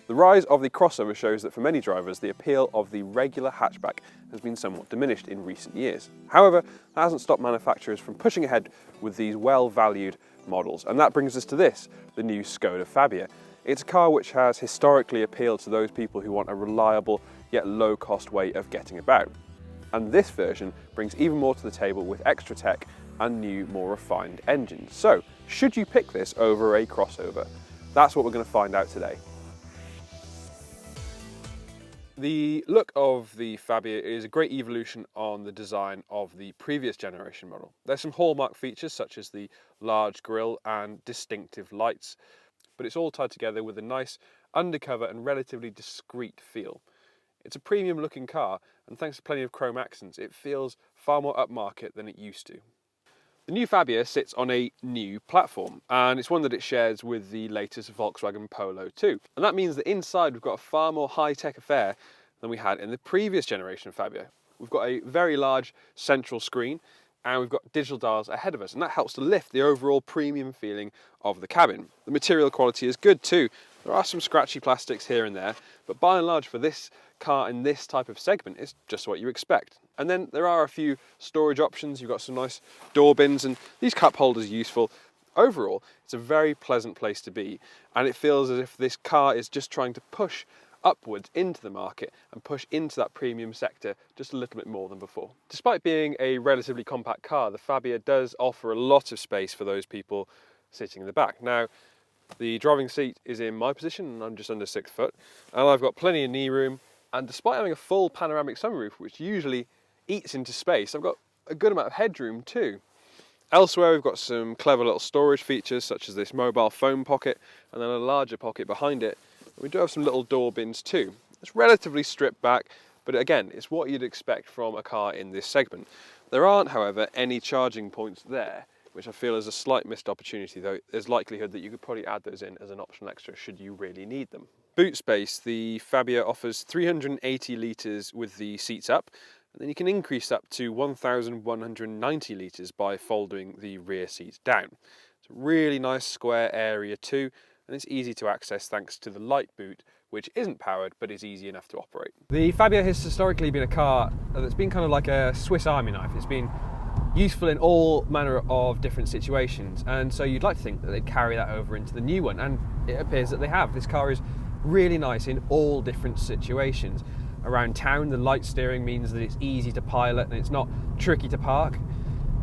The rise of the crossover shows that for many drivers, the appeal of the regular hatchback has been somewhat diminished in recent years. However, that hasn't stopped manufacturers from pushing ahead with these well-valued models. And that brings us to this, the new Skoda Fabia. It's a car which has historically appealed to those people who want a reliable yet low-cost way of getting about. And this version brings even more to the table with extra tech and new, more refined engines. So, should you pick this over a crossover? That's what we're going to find out today. The look of the Fabia is a great evolution on the design of the previous generation model. There's some hallmark features such as the large grille and distinctive lights, but it's all tied together with a nice undercover and relatively discreet feel. It's a premium looking car, and thanks to plenty of chrome accents, it feels far more upmarket than it used to. The new Fabia sits on a new platform, and it's one that it shares with the latest Volkswagen Polo too. And that means that inside we've got a far more high-tech affair than we had in the previous generation of Fabia. We've got a very large central screen, and we've got digital dials ahead of us, and that helps to lift the overall premium feeling of the cabin. The material quality is good too. There are some scratchy plastics here and there, but by and large for this car in this type of segment, it's just what you expect. And then there are a few storage options. You've got some nice door bins, and these cup holders are useful. Overall, it's a very pleasant place to be, and it feels as if this car is just trying to push upwards into the market and push into that premium sector just a little bit more than before. Despite being a relatively compact car, the Fabia does offer a lot of space for those people sitting in the back. Now, the driving seat is in my position, and I'm just under 6 foot, and I've got plenty of knee room, and despite having a full panoramic sunroof, which usually eats into space, I've got a good amount of headroom too. Elsewhere, we've got some clever little storage features, such as this mobile phone pocket, and then a larger pocket behind it. We do have some little door bins too. It's relatively stripped back, but again, it's what you'd expect from a car in this segment. There aren't, however, any charging points there, which I feel is a slight missed opportunity, though there's likelihood that you could probably add those in as an optional extra should you really need them. Boot space, the Fabia offers 380 litres with the seats up, and then you can increase up to 1,190 litres by folding the rear seats down. It's a really nice square area too, and it's easy to access thanks to the light boot, which isn't powered but is easy enough to operate. The Fabia has historically been a car that's been kind of like a Swiss Army knife. It's been useful in all manner of different situations, and so you'd like to think that they'd carry that over into the new one, and it appears that they have. This car is really nice in all different situations. Around town, the light steering means that it's easy to pilot and it's not tricky to park.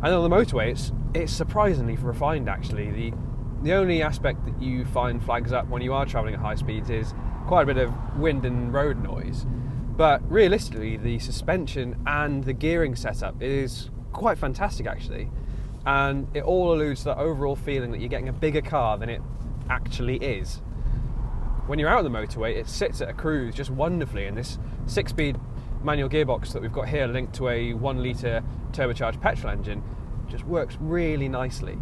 And on the motorway, it's surprisingly refined actually. The only aspect that you find flags up when you are travelling at high speeds is quite a bit of wind and road noise. But realistically, the suspension and the gearing setup is quite fantastic actually. And it all alludes to that overall feeling that you're getting a bigger car than it actually is. When you're out on the motorway, it sits at a cruise just wonderfully, and this 6-speed manual gearbox that we've got here linked to a 1-litre turbocharged petrol engine just works really nicely.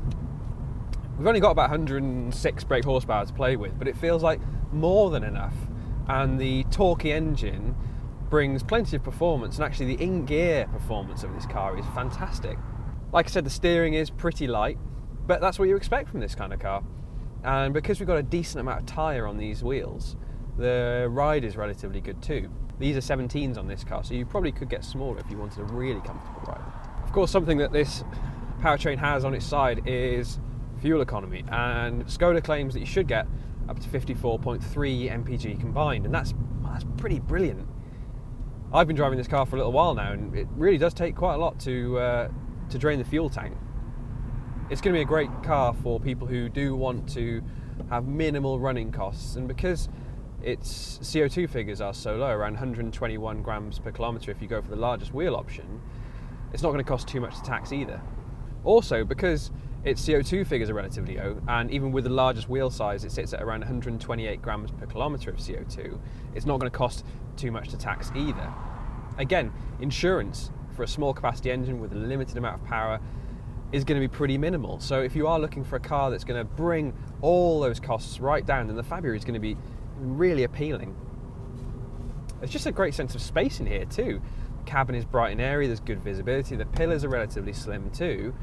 We've only got about 106 brake horsepower to play with, but it feels like more than enough, and the torquey engine brings plenty of performance, and actually the in-gear performance of this car is fantastic. Like I said, the steering is pretty light, but that's what you expect from this kind of car. And because we've got a decent amount of tyre on these wheels, the ride is relatively good too. These are 17s on this car, so you probably could get smaller if you wanted a really comfortable ride. Of course, something that this powertrain has on its side is fuel economy, and Skoda claims that you should get up to 54.3 mpg combined, and that's pretty brilliant. I've been driving this car for a little while now, and it really does take quite a lot to drain the fuel tank. It's going to be a great car for people who do want to have minimal running costs, and because its CO2 figures are so low, around 121 grams per kilometre if you go for the largest wheel option, it's not going to cost too much to tax either. Also, because its CO2 figures are relatively low, and even with the largest wheel size it sits at around 128 grams per kilometre of CO2, it's not going to cost too much to tax either. Again, insurance for a small capacity engine with a limited amount of power is going to be pretty minimal. So if you are looking for a car that's going to bring all those costs right down, then the Fabia is going to be really appealing. There's just a great sense of space in here too. The cabin is bright and airy, there's good visibility, the pillars are relatively slim too,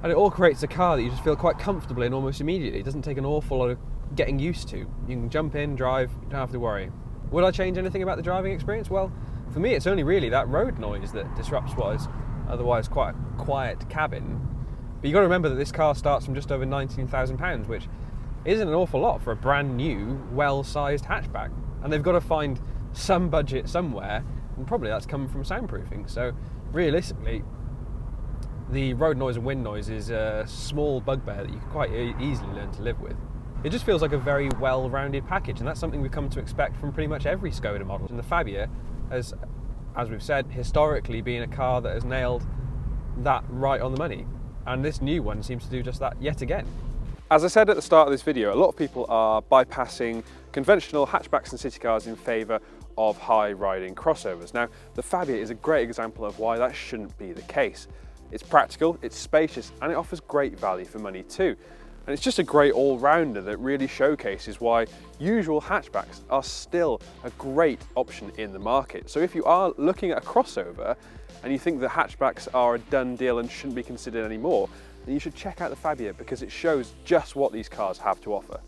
and it all creates a car that you just feel quite comfortable in almost immediately. It doesn't take an awful lot of getting used to. You can jump in, drive, you don't have to worry. Would I change anything about the driving experience? Well, for me it's only really that road noise that disrupts what is otherwise quite a quiet cabin. But you've got to remember that this car starts from just over £19,000, which isn't an awful lot for a brand new, well-sized hatchback. And they've got to find some budget somewhere, and probably that's coming from soundproofing. So realistically, the road noise and wind noise is a small bugbear that you can quite easily learn to live with. It just feels like a very well-rounded package, and that's something we've come to expect from pretty much every Skoda model. And the Fabia has, as we've said, historically been a car that has nailed that right on the money. And this new one seems to do just that yet again. As I said at the start of this video, a lot of people are bypassing conventional hatchbacks and city cars in favour of high-riding crossovers. Now, the Fabia is a great example of why that shouldn't be the case. It's practical, it's spacious, and it offers great value for money too. And it's just a great all-rounder that really showcases why usual hatchbacks are still a great option in the market. So if you are looking at a crossover and you think that hatchbacks are a done deal and shouldn't be considered anymore, then you should check out the Fabia because it shows just what these cars have to offer.